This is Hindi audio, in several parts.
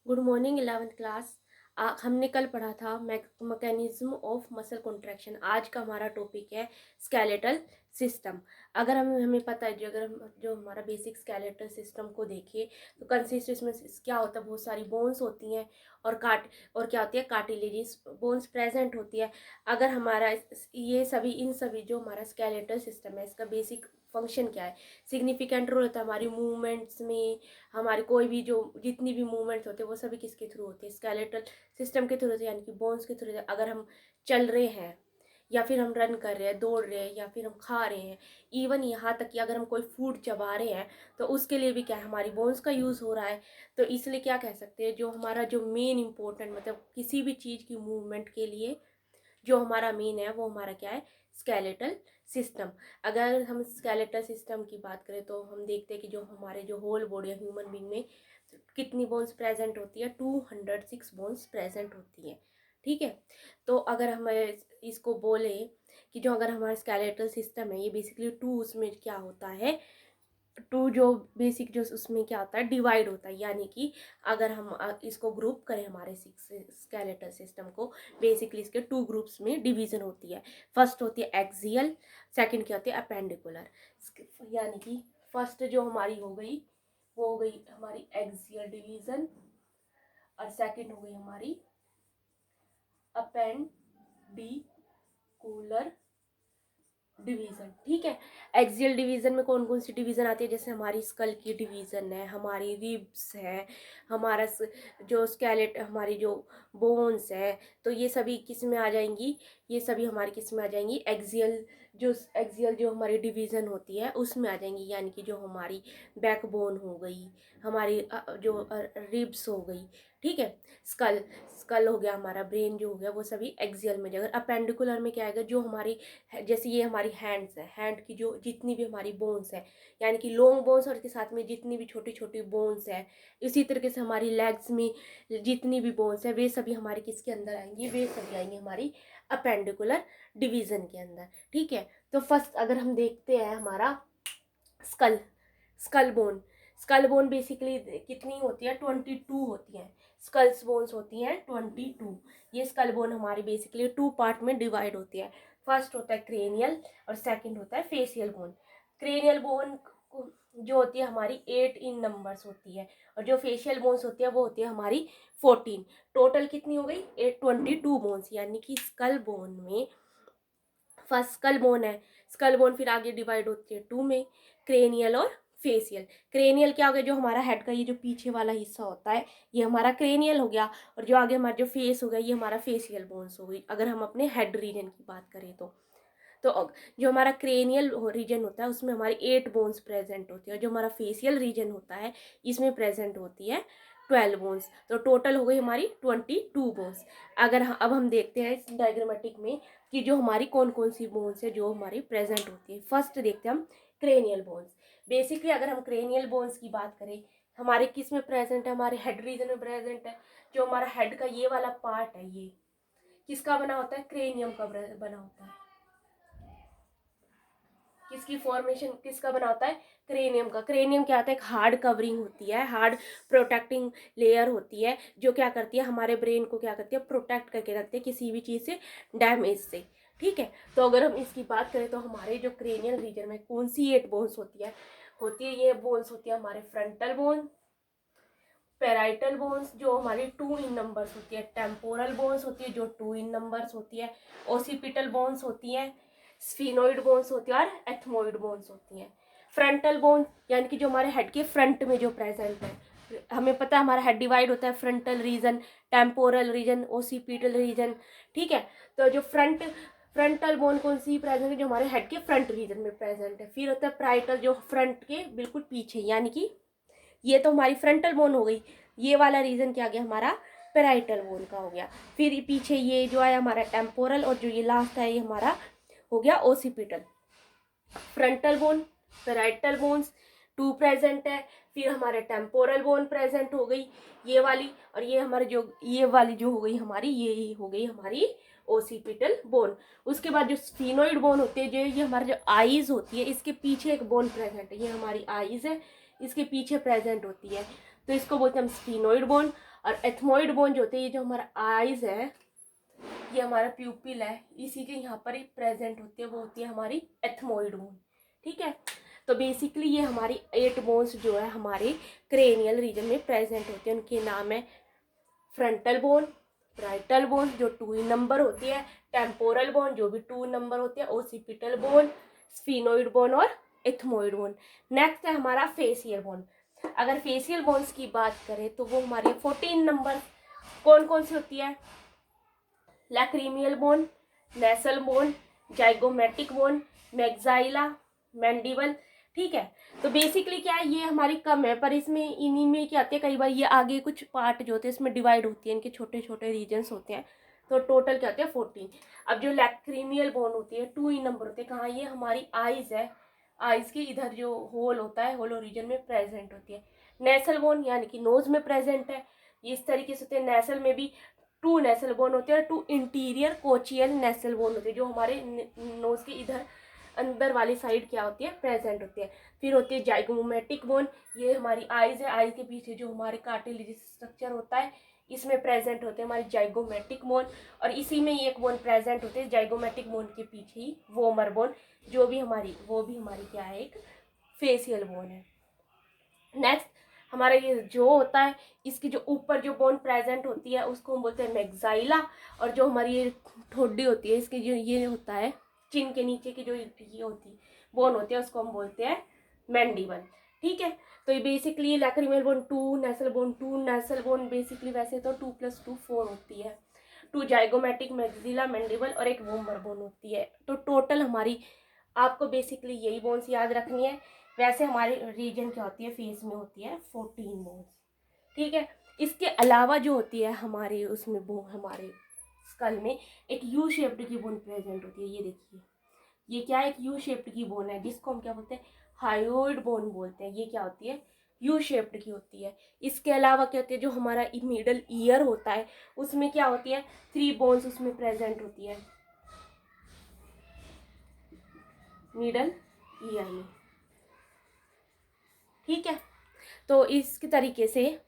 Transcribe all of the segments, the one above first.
Good morning 11th class. हमने कल पढ़ा था मैकेनिज्म ऑफ मसल कॉन्ट्रैक्शन। आज का हमारा टॉपिक है स्केलेटल सिस्टम। अगर हमें पता है अगर हम जो हमारा बेसिक स्केलेटल सिस्टम को देखें तो कंसिस्ट इसमें क्या होता है, बहुत सारी बोन्स होती हैं और क्या होती है, कार्टिलेजिस बोन्स प्रेजेंट होती है। अगर हमारा ये सभी इन सभी जो हमारा स्केलेटल सिस्टम है इसका बेसिक फंक्शन क्या है, सिग्निफिकेंट रोल होता है हमारी मूवमेंट्स में। हमारी कोई भी जो जितनी भी मूवमेंट्स होते हैं वो सभी किसके थ्रू होते हैं, स्केलेटल सिस्टम के थ्रू होते हैं, यानी कि बोन्स के थ्रू होते हैं। अगर हम चल रहे हैं या फिर हम रन कर रहे हैं, दौड़ रहे हैं या फिर हम खा रहे हैं, इवन यहाँ तक कि अगर हम कोई फूड चबा रहे हैं तो उसके लिए भी क्या है, हमारी बोन्स का यूज़ हो रहा है। तो इसलिए क्या कह सकते हैं, जो हमारा जो मेन इंपॉर्टेंट मतलब किसी भी चीज़ की मूवमेंट के लिए जो हमारा मेन है वो हमारा क्या है, स्केलेटल सिस्टम। अगर हम स्केलेटल सिस्टम की बात करें तो हम देखते हैं कि जो हमारे जो होल बॉडी है ह्यूमन बीइंग में कितनी बोन्स प्रेजेंट होती है, 206 बोन्स प्रेजेंट होती है। ठीक है, तो अगर हम इसको बोले कि जो अगर हमारा स्केलेटल सिस्टम है ये बेसिकली टू, उसमें क्या होता है, टू जो बेसिक जो उसमें क्या होता है, डिवाइड होता है। यानी कि अगर हम इसको ग्रुप करें हमारे स्केलेटल सिस्टम को, बेसिकली इसके टू ग्रुप्स में डिवीजन होती है। फर्स्ट होती है एक्सियल, सेकंड क्या होती है अपेंडिकुलर। यानी कि फर्स्ट जो हमारी हो गई वो हो गई हमारी एक्सियल डिवीजन और सेकंड हो गई हमारी अपेंडिकुलर डिवीजन। ठीक है, एक्सियल डिवीजन में कौन कौन सी डिवीजन आती है, जैसे हमारी स्कल की डिवीजन है, हमारी रिब्स है, हमारा जो स्केलेट हमारी जो बोन्स है, तो ये सभी किस में आ जाएंगी, ये सभी हमारी किस में आ जाएंगी, एक्सियल जो हमारी डिवीजन होती है उसमें आ जाएंगी। यानी कि जो हमारी बैकबोन हो गई, हमारी जो रिब्स हो गई, ठीक है, स्कल स्कल हो गया, हमारा ब्रेन जो हो गया, वो सभी एक्सियल में जाएगा। अपेंडिकुलर में क्या आएगा, जो हमारी जैसे ये हमारी हैंड्स है, हैंड की जो जितनी भी हमारी बोन्स है, यानी कि लॉन्ग बोन्स और इसके साथ में जितनी भी छोटी छोटी बोन्स है, इसी तरीके से हमारी लेग्स में जितनी भी बोन्स है वे सभी हमारी किसके अंदर आएंगी, वे सभी आएंगे हमारी अपेंडिकुलर डिवीजन के अंदर। ठीक है, तो फर्स्ट अगर हम देखते हैं हमारा skull skull bone, skull bone basically कितनी होती है, 22 होती है। स्कल्स बोन्स होती हैं 22। ये स्कल बोन हमारी बेसिकली टू पार्ट में डिवाइड होती है। फर्स्ट होता है क्रेनियल और सेकंड होता है फेशियल बोन। क्रेनियल बोन जो होती है हमारी 8 इन नंबर्स होती है, और जो फेशियल बोन्स होती है वो होती है हमारी 14। टोटल कितनी हो गई, 22 बोन्स। यानी कि स्कल बोन में फर्स्ट स्कल बोन है, स्कल बोन फिर आगे डिवाइड होती है टू में, क्रेनियल और फेशियल। क्रेनियल क्या हो गया, जो हमारा हेड का ये जो पीछे वाला हिस्सा होता है ये हमारा क्रेनियल हो गया, और जो आगे हमारा जो फेस हो गया ये हमारा फेशियल बोन्स हो गई, अगर हम अपने हेड रीजन की बात करें तो जो हमारा क्रेनियल रीजन होता है उसमें हमारी 8 बोन्स प्रेजेंट होती है, जो हमारा फेशियल रीजन होता है इसमें प्रेजेंट होती है 12 बोन्स। तो टोटल हो गई हमारी 22 बोन्स। अगर अब हम देखते हैं इस डायग्रामेटिक में कि जो हमारी कौन कौन सी बोन्स है जो हमारी प्रेजेंट होती है। फर्स्ट देखते हैं हम क्रेनियल बोन्स। बेसिकली अगर हम क्रेनियल बोन्स की बात करें, हमारे किस में प्रेजेंट है, हमारे हेड रीजन में प्रेजेंट है। जो हमारा हेड का ये वाला पार्ट है ये किसका बना होता है, क्रेनियम का बना होता है। किसकी फॉर्मेशन किसका बना होता है, क्रेनियम का। क्रेनियम क्या होता है, एक हार्ड कवरिंग होती है, हार्ड प्रोटेक्टिंग लेयर होती है, जो क्या करती है हमारे ब्रेन को क्या करती है, प्रोटेक्ट करके रखती है किसी भी चीज़ से, डैमेज से। ठीक है, तो अगर हम इसकी बात करें तो हमारे जो क्रेनियल रीजन में कौन सी 8 बोन्स होती है ये बोन्स होती है हमारे फ्रंटल बोन, पेराइटल बोन्स जो हमारी 2 इन नंबर्स होती है, टेम्पोरल बोन्स होती है जो 2 इन नंबर्स होती है, ओसिपिटल बोन्स होती है, स्फीनोइड बोन्स होती है और एथमोइड बोन्स होती हैं। फ्रंटल बोन यानी कि जो हमारे हेड के फ्रंट में जो प्रेजेंट है, हमें पता है हमारा हेड डिवाइड होता है frontal region, temporal region, occipital region. ठीक है, तो जो फ्रंटल बोन कौन सी प्रेजेंट है, जो हमारे हेड के फ्रंट रीजन में प्रेजेंट है। फिर होता है प्राइटल जो फ्रंट के बिल्कुल पीछे, यानी कि ये तो हमारी फ्रंटल बोन हो गई, ये वाला रीजन क्या गया हमारा पेराइटल बोन का हो गया। फिर पीछे ये जो है हमारा टेम्पोरल, और जो ये लास्ट है ये हमारा हो गया occipital. Frontal bone, parietal bones 2 present है, फिर हमारे टेम्पोरल बोन प्रेजेंट हो गई ये वाली, और ये हमारे जो ये वाली जो हो गई हमारी ये हो गई हमारी ओसिपिटल बोन। उसके बाद जो स्फीनोइड बोन होती है, जो ये हमारे जो आईज होती है इसके पीछे एक बोन प्रेजेंट है, ये हमारी आईज है इसके पीछे प्रेजेंट होती है, तो इसको बोलते हैं हम स्फीनोइड बोन। और एथमोइड बोन जो होते हैं, ये जो हमारा आईज है, ये हमारा प्यूपिल है, इसी के यहाँ पर ही प्रेजेंट होती है, वो होती है हमारी एथमोइड बोन। ठीक है, तो बेसिकली ये हमारी 8 बोन्स जो है हमारे क्रेनियल रीजन में प्रेजेंट होती है। उनके नाम है फ्रंटल बोन, प्राइटल बोन जो 2 नंबर होती है, टेम्पोरल बोन जो भी 2 नंबर होती है, ओसिपिटल बोन, स्फीनोइड बोन और एथमोइड बोन। नेक्स्ट है हमारा फेसियल बोन। अगर फेसियल बोन्स की बात करें तो वो हमारी 14 नंबर कौन कौन सी होती है? लैक्रीमियल बोन, नेसल बोन, जाइगोमेटिक बोन, मैग्जाइला, मैंडिबल। ठीक है, तो बेसिकली क्या है, ये हमारी कम है, पर इसमें इन्हीं में क्या आते हैं, कई बार ये आगे कुछ पार्ट जो होते हैं इसमें डिवाइड होती है, इनके छोटे छोटे रीजन्स होते हैं, तो टोटल क्या होते हैं 14। अब जो लैक्रीमियल बोन होती है 2 ही नंबर होते हैं, कहाँ? ये हमारी आइज है, आइज के इधर जो होल होता है, होलो रीजन में प्रेजेंट होती है। नेसल बोन यानी कि नोज में प्रेजेंट है, ये इस तरीके से होते हैं। नेसल में भी 2 नेसल बोन होते हैं और 2 इंटीरियर कोचियल नेसल बोन होते हैं, जो हमारे नोज के इधर अंदर वाली साइड क्या होती है, प्रेजेंट होती है। फिर होती है जाइगोमेटिक बोन, ये हमारी आइज है, आइज के पीछे जो हमारे कार्टिलेजिस स्ट्रक्चर होता है इसमें प्रेजेंट होते हैं हमारी जाइगोमेटिक बोन, और इसी में एक बोन प्रेजेंट होते हैं जाइगोमेटिक बोन के पीछे ही वोमर बोन, जो भी हमारी वो भी हमारी क्या है, एक फेसियल बोन है। नेक्स्ट हमारा ये जो होता है, इसकी जो ऊपर जो बोन प्रेजेंट होती है उसको हम बोलते हैं मैग्जाइला, और जो हमारी ये ठोडी होती है, इसकी जो ये होता है चिन के नीचे की जो ये होती है बोन होती है, उसको हम बोलते हैं मैंडिबल। ठीक है, तो ये बेसिकली लैक्रीमियल बोन 2, नेसल बोन 2, नेसल बोन बेसिकली वैसे तो 2 + 2 4 होती है, 2 जाइगोमेटिक, मैग्जिला, मैंडिबल और एक वोमर बोन होती है। तो टोटल हमारी आपको बेसिकली यही बोन्स याद रखनी है। वैसे हमारे रीजन क्या होती है, फेस में होती है 14 बोन्स। ठीक है, इसके अलावा जो होती है हमारे उसमें हमारे स्कल में एक यू शेप्ड की बोन प्रेजेंट होती है। ये देखिए, ये क्या है, एक यू शेप्ड की बोन है, जिसको हम क्या बोलते हैं, हायोइड बोन बोलते हैं। ये क्या होती है, यू शेप्ड की होती है। इसके अलावा क्या होती है, जो हमारा मिडल ईयर होता है उसमें क्या होती है, 3 बोन्स उसमें प्रेजेंट होती है मिडल ईयर में। ठीक है, तो इसके तरीके से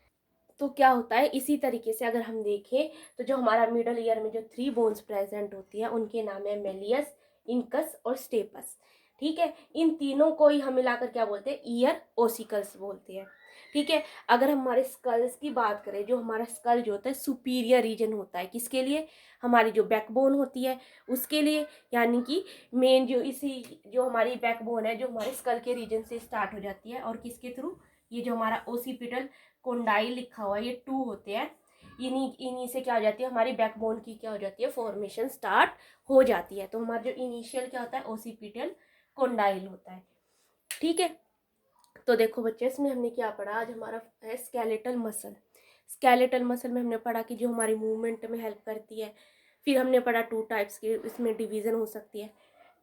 तो क्या होता है, इसी तरीके से अगर हम देखें तो जो हमारा मिडल ईयर में जो 3 बोन्स प्रेजेंट होती है उनके नाम है मेलियस, इनकस और स्टेपस। ठीक है, इन तीनों को ही हम मिलाकर क्या बोलते हैं, ईयर ओसिकल्स बोलते हैं। ठीक है, अगर हम हमारे स्कल्स की बात करें, जो हमारा स्कल जो होता है सुपीरियर रीजन होता है, किसके लिए, हमारी जो बैकबोन होती है उसके लिए, यानी कि मेन जो इसी जो हमारी बैकबोन है जो हमारे स्कल के रीजन से स्टार्ट हो जाती है, और किसके थ्रू, ये जो हमारा ओसिपिटल कोंडाइल लिखा हुआ है, ये 2 होते हैं, इन्हीं से क्या हो जाती है, हमारी बैकबोन की क्या हो जाती है, फॉर्मेशन स्टार्ट हो जाती है। तो हमारा जो इनिशियल क्या होता है, ओसिपिटल कोंडाइल होता है। ठीक है, तो देखो बच्चे, इसमें हमने क्या पढ़ा, आज हमारा है स्केलेटल मसल। स्केलेटल मसल में हमने पढ़ा कि जो हमारी मूवमेंट में हेल्प करती है। फिर हमने पढ़ा 2 टाइप्स की, इसमें डिवीजन हो सकती है,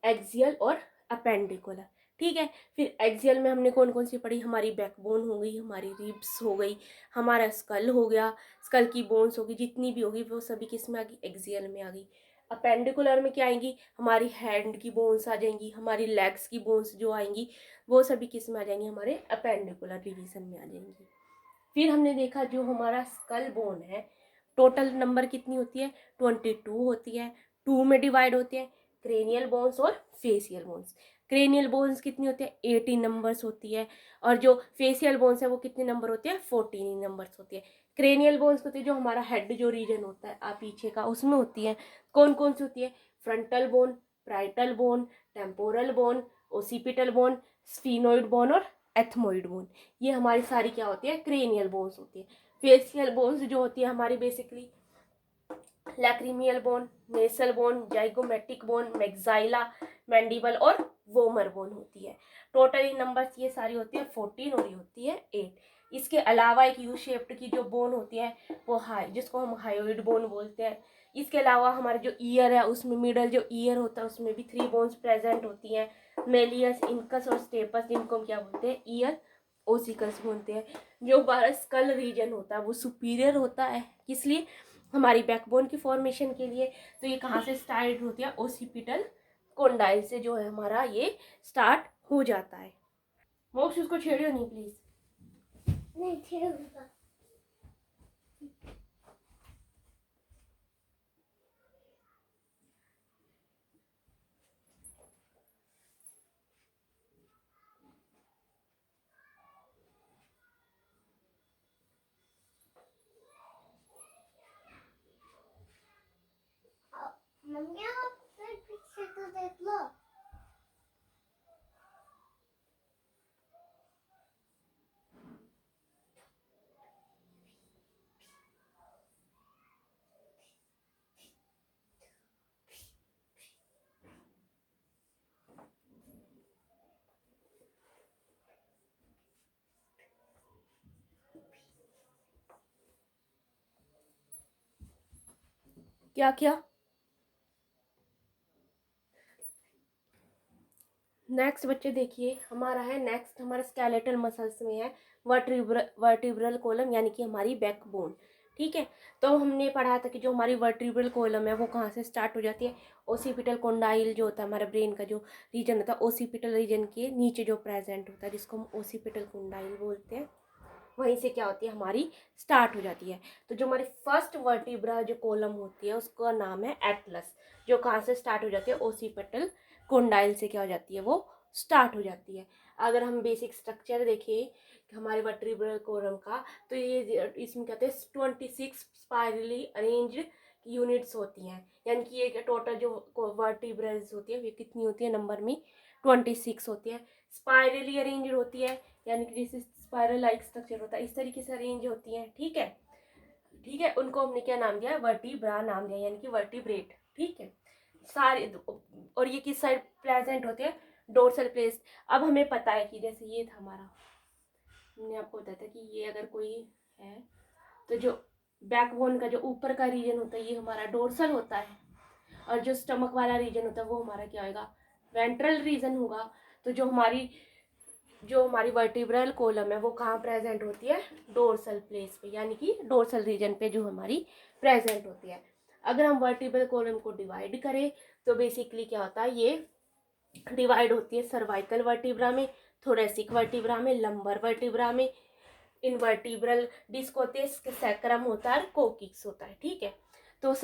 एक्सियल और अपेंडिकुलर। ठीक है, फिर एक्सियल में हमने कौन कौन सी पढ़ी, हमारी बैकबोन हो गई, हमारी रिब्स हो गई, हमारा स्कल हो गया, स्कल की बोन्स होगी, जितनी भी होगी वो सभी किस में आ गई, एक्सियल में आ गई। अपेंडिकुलर में क्या आएंगी, हमारी हैंड की बोन्स आ जाएंगी, हमारी लेग्स की बोन्स जो आएंगी वो सभी किस में आ जाएंगी, हमारे अपेंडिकुलर डिवीजन में आ जाएंगी। फिर हमने देखा जो हमारा स्कल बोन है, टोटल नंबर कितनी होती है, 22 होती है, 2 में डिवाइड होती है, क्रेनियल बोन्स और फेसियल बोन्स। क्रेनियल बोन्स कितनी होती है, 18 नंबर्स होती है, और जो फेसियल बोन्स है वो कितने नंबर होती है, 14 नंबर्स होती है। क्रेनियल बोन्स होती है जो हमारा हेड जो रीजन होता है पीछे का, उसमें होती है, कौन कौन सी होती है, frontal bone, parietal bone, temporal bone, occipital bone, sphenoid bone और एथमोइड बोन। ये हमारी सारी क्या होती है, क्रेनियल बोन्स होती है। फेसियल बोन्स जो होती है हमारी बेसिकली लैक्रीमियल बोन, नेसल बोन, जाइगोमेटिक बोन, मैग्जाइला, मैंडिबल और वोमर बोन होती है। टोटली नंबर्स ये सारी होती है 14 और ये होती है 8। इसके अलावा एक यू शेप्ड की जो बोन होती है वो जिसको हम हायोइड बोन बोलते हैं। इसके अलावा हमारे जो ईयर है उसमें मिडल जो ईयर होता है उसमें भी 3 बोन्स प्रेजेंट होती हैं, मेलियस, इनकस और स्टेपस, जिनको हम क्या बोलते हैं, ईयर ओसिकल्स बोलते हैं। जो हमारा स्कल रीजन होता है वो सुपीरियर होता है, किस लिए, हमारी बैकबोन की फॉर्मेशन के लिए। तो ये कहाँ से स्टार्ट होती है, ओसिपिटल कोंडाइल से जो है हमारा ये स्टार्ट हो जाता है। मोक्ष उसको छेड़ियो नहीं प्लीज। नहीं छेड़ूंगा। मम्मी आप पीछे तो देख लो। क्या क्या? नेक्स्ट बच्चे देखिए, हमारा है नेक्स्ट, हमारे स्केलेटल मसल्स में है वर्टिब्रल कॉलम, यानी कि हमारी बैकबोन। ठीक है, तो हमने पढ़ा था कि जो हमारी वर्टिब्रल कॉलम है वो कहाँ से स्टार्ट हो जाती है, ओसिपिटल कोंडाइल जो होता है हमारे ब्रेन का जो रीजन होता है, ओसिपिटल रीजन के नीचे जो प्रेजेंट होता है, जिसको हम ओसिपिटल कोंडाइल बोलते हैं, वहीं से क्या होती है हमारी स्टार्ट हो जाती है। तो जो हमारी फर्स्ट वर्टिब्रा जो कॉलम होती है उसका नाम है एटलस, जो कहाँ से स्टार्ट हो जाती है, ओसिपिटल कोंडाइल से क्या हो जाती है, वो स्टार्ट हो जाती है। अगर हम बेसिक स्ट्रक्चर देखें हमारे वर्टिब्रल कॉलम का, तो ये इसमें कहते हैं 26 स्पाइरली अरेंज्ड यूनिट्स होती हैं, यानी कि ये टोटल जो वर्टिब्रल्स होती है ये कितनी होती है नंबर में, 26 होती है। स्पाइरली अरेंज्ड होती है, यानी कि जैसे स्पाइरल लाइक स्ट्रक्चर होता है इस तरीके से अरेंज होती हैं। ठीक है, ठीक है, उनको हमने क्या नाम दिया, वर्टिब्रा नाम दिया, यानी कि वर्टिब्रेट। ठीक है, सारे, और ये किस साइड प्रेजेंट होते हैं, डोर्सल प्लेस। अब हमें पता है कि जैसे ये था हमारा, हमने आपको बताया था कि ये अगर कोई है तो जो बैकबोन का जो ऊपर का रीजन होता है ये हमारा डोर्सल होता है, और जो स्टमक वाला रीजन होता है वो हमारा क्या होगा, वेंट्रल रीजन होगा। तो जो हमारी वर्टिब्रल कॉलम है वो कहाँ प्रेजेंट होती है, डोर्सल प्लेस पे, यानी कि डोर्सल रीजन पे जो हमारी प्रेजेंट होती है। अगर हम वर्टिब्रल कॉलम को डिवाइड करें तो बेसिकली क्या होता है, ये डिवाइड होती है सर्वाइकल वर्टिब्रा में, थोरेसिक वर्टिब्रा में, लंबर वर्टिब्रा में, इनवर्टिब्रल डिस्क होती है, सैक्रम होता है, कोकिक्स होता है। ठीक है, तो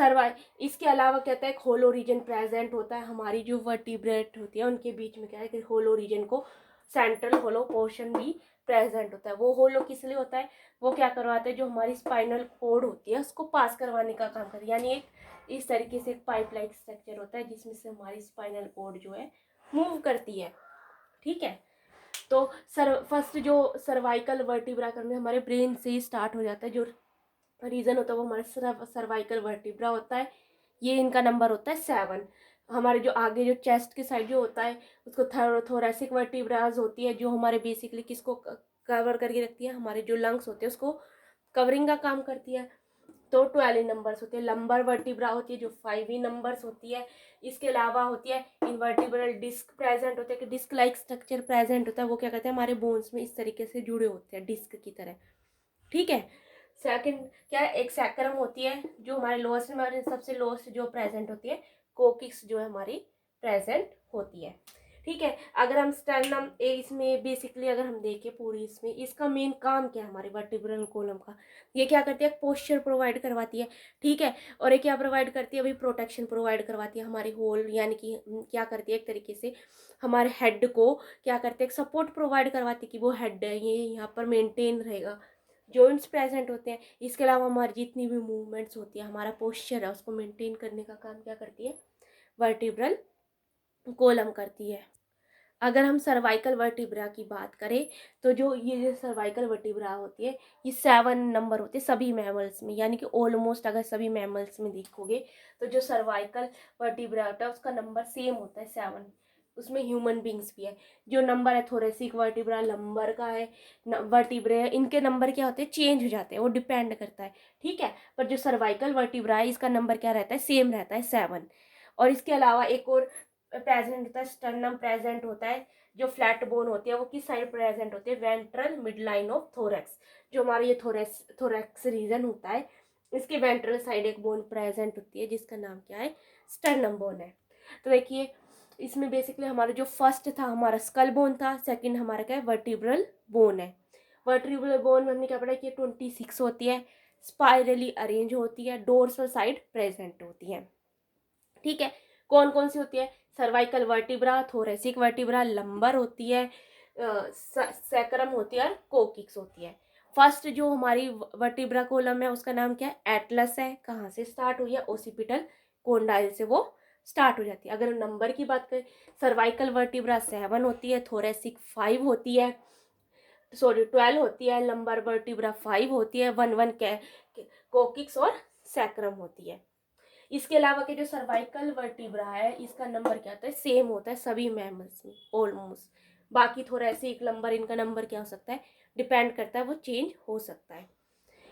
इसके अलावा कहता है होलो रीजन प्रेजेंट होता है, हमारी जो वर्टिब्रेट होती है उनके बीच में क्या है कि होलो रीजन को सेंट्रल होलो पोर्शन भी प्रेजेंट होता है। वो होलो किस लिए होता है, वो क्या करवाते हैं, जो हमारी स्पाइनल कोड होती है उसको पास करवाने का काम करती है, यानी एक इस तरीके से एक पाइप लाइक स्ट्रक्चर होता है जिसमें से हमारी स्पाइनल कोड जो है मूव करती है। ठीक है, तो फर्स्ट जो सर्वाइकल वर्टिब्रा में हमारे ब्रेन से ही स्टार्ट हो जाता है, जो रीजन होता है वो हमारा सर्वाइकल वर्टिब्रा होता है, ये इनका नंबर होता है 7। हमारे जो आगे जो चेस्ट के साइड जो होता है उसको थोरेसिक वर्टिब्राज होती है, जो हमारे बेसिकली किसको कवर करके रखती है, हमारे जो लंग्स होते हैं उसको कवरिंग का काम करती है, तो 12 नंबर्स होती है। लंबर वर्टिब्रा होती है जो 5 नंबर्स होती है। इसके अलावा होती है इनवर्टिब्रल डिस्क प्रेजेंट होते हैं, कि डिस्क लाइक स्ट्रक्चर प्रेजेंट होता है, वो क्या कहते हैं हमारे बोन्स में इस तरीके से जुड़े होते हैं डिस्क की तरह। ठीक है, सेकंड क्या है, एक सैक्रम होती है जो हमारे लोअर्स में, हमारे सबसे लोअर्स्ट जो प्रेजेंट होती है, कोकिक्स जो है हमारी प्रेजेंट होती है। ठीक है, अगर हम स्टर्नम इसमें बेसिकली अगर हम देखें पूरी इसमें इसका मेन काम क्या है हमारे वर्टिब्रल कॉलम का, ये क्या करती है, पोस्चर प्रोवाइड करवाती है। ठीक है, और ये क्या प्रोवाइड करती है, अभी प्रोटेक्शन प्रोवाइड करवाती है हमारे होल, यानी कि क्या करती है एक तरीके से हमारे हेड को क्या करते हैं, सपोर्ट प्रोवाइड करवाती है कि वो हेड है ये यहाँ पर मेंटेन रहेगा, जॉइंट्स प्रेजेंट होते हैं। इसके अलावा हमारी जितनी भी मूवमेंट्स होती है, हमारा पोस्चर है उसको मेंटेन करने का काम क्या करती है, वर्टिब्रल कॉलम करती है। अगर हम सर्वाइकल वर्टिब्रा की बात करें तो जो ये जो सर्वाइकल वर्टिब्रा होती है ये 7 नंबर होते हैं सभी मैमल्स में, यानी कि ऑलमोस्ट अगर सभी मैमल्स में देखोगे तो जो सर्वाइकल वर्टिब्रा होता है उसका नंबर सेम होता है 7, उसमें ह्यूमन बींग्स भी है। जो नंबर है थोरेसिक वर्टिब्रा लंबर का है, वर्टिब्रे इनके नंबर क्या होते हैं, चेंज हो जाते हैं, वो डिपेंड करता है। ठीक है, पर जो सर्वाइकल वर्टिब्रा है इसका नंबर क्या रहता है, सेम रहता है 7। और इसके अलावा एक और प्रेजेंट होता है, स्टर्नम प्रेजेंट होता है, जो फ्लैट बोन होती है वो किस साइड प्रेजेंट होती है, ventral mid line of thorax, जो हमारा ये थोरैक्स रीजन होता है इसके वेंट्रल साइड एक बोन प्रेजेंट होती है जिसका नाम क्या है, स्टर्नम बोन है। तो देखिए इसमें बेसिकली हमारा जो फर्स्ट था हमारा स्कल बोन था, सेकंड हमारा क्या है, वर्टिब्रल बोन है। वर्टिब्रल बोन में हमने क्या पढ़ा कि 26 होती है, स्पाइरली अरेंज होती है, डोर्सल साइड प्रेजेंट होती है। ठीक है, कौन कौन सी होती है, cervical vertebra, thoracic vertebra, lumbar होती है, सैक्रम होती है और कोकिक्स होती है। फर्स्ट जो हमारी वर्टिब्रा कॉलम है उसका नाम क्या है, एटलस है, कहाँ से स्टार्ट हुई है, ओसिपिटल कोंडाइल से वो स्टार्ट हो जाती है। अगर नंबर की बात करें, सर्वाइकल वर्टिब्रा 7 होती है, थोरेसिक 5 होती है, सॉरी 12 होती है, लंबर वर्टिब्रा 5 होती है, 1 कोकिक्स और सैक्रम होती है। इसके अलावा के जो सर्वाइकल वर्टिब्रा है इसका नंबर क्या होता है, सेम होता है सभी मैमल्स में ऑलमोस्ट। बाकी थोरेसिक नंबर, इनका नंबर क्या हो सकता है, डिपेंड करता है, वो चेंज हो सकता है।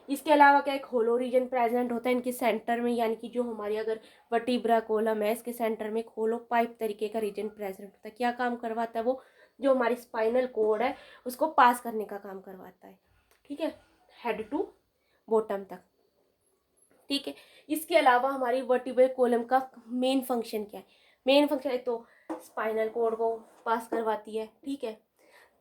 इसके अलावा क्या एक होलो रीजन प्रेजेंट होता है इनके सेंटर में, यानी कि जो हमारी अगर वर्टिब्रा कॉलम है इसके सेंटर में एक होलो पाइप तरीके का रीजन प्रेजेंट होता है। क्या काम करवाता है वो, जो हमारी स्पाइनल कोड है उसको पास करने का काम करवाता है, ठीक है, हेड टू बॉटम तक, ठीक है। इसके अलावा हमारी वर्टिब्रल कॉलम का मेन फंक्शन क्या है, मेन फंक्शन एक तो स्पाइनल कोड को पास करवाती है, ठीक है,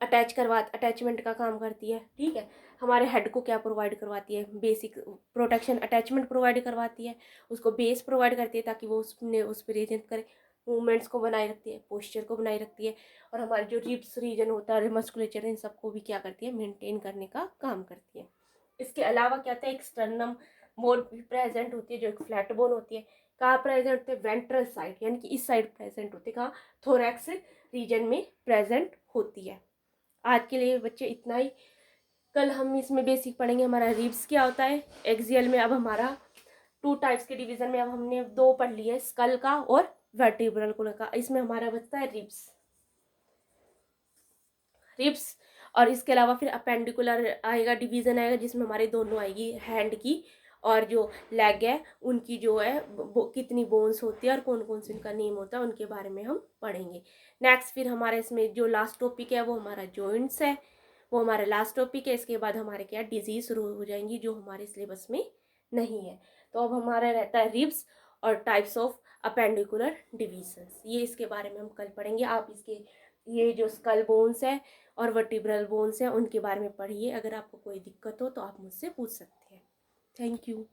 अटैचमेंट का काम करती है, ठीक है। हमारे हेड को क्या प्रोवाइड करवाती है, बेसिक प्रोटेक्शन अटैचमेंट प्रोवाइड करवाती है, उसको बेस प्रोवाइड करती है ताकि वो उस पर रीजन करे, मूवमेंट्स को बनाए रखती है, पोस्चर को बनाए रखती है, और हमारे जो रिब्स रीजन होता है, मस्कुलेचर, इन सबको भी क्या करती है, मेंटेन करने का काम करती है। इसके अलावा क्या होता है, एक्सटर्नम बोन भी प्रेजेंट होती है, जो एक फ्लैट बोन होती है। कहाँ प्रेजेंट होते हैं, वेंट्रल साइड, यानी कि इस साइड प्रेजेंट होती है, कहाँ, थोरैक्स रीजन में प्रेजेंट होती है। आज के लिए बच्चे इतना ही। कल हम इसमें बेसिक पढ़ेंगे हमारा रिब्स क्या होता है। एक्सियल में अब हमारा 2 टाइप्स के डिवीजन में अब हमने 2 पढ़ लिए, स्कल का और वर्टिब्रल का। इसमें हमारा बचता है रिब्स और इसके अलावा फिर अपेंडिकुलर आएगा, डिवीजन आएगा, जिसमें हमारे दोनों आएगी, हैंड की और जो लेग है उनकी जो है कितनी बोन्स होती है और कौन कौन से उनका नेम होता है, उनके बारे में हम पढ़ेंगे। नेक्स्ट फिर हमारे इसमें जो लास्ट टॉपिक है वो हमारा जॉइंट्स है, वो हमारा लास्ट टॉपिक है। इसके बाद हमारे क्या डिजीज शुरू हो जाएंगी जो हमारे सिलेबस में नहीं है। तो अब हमारा रहता है रिब्स और टाइप्स ऑफ अपेंडिकुलर डिवीजन्स, ये इसके बारे में हम कल पढ़ेंगे। आप इसके ये जो स्कल बोन्स है और वर्टिब्रल बोन्स हैं उनके बारे में पढ़िए। अगर आपको कोई दिक्कत हो तो आप मुझसे पूछ सकते हैं। Thank you.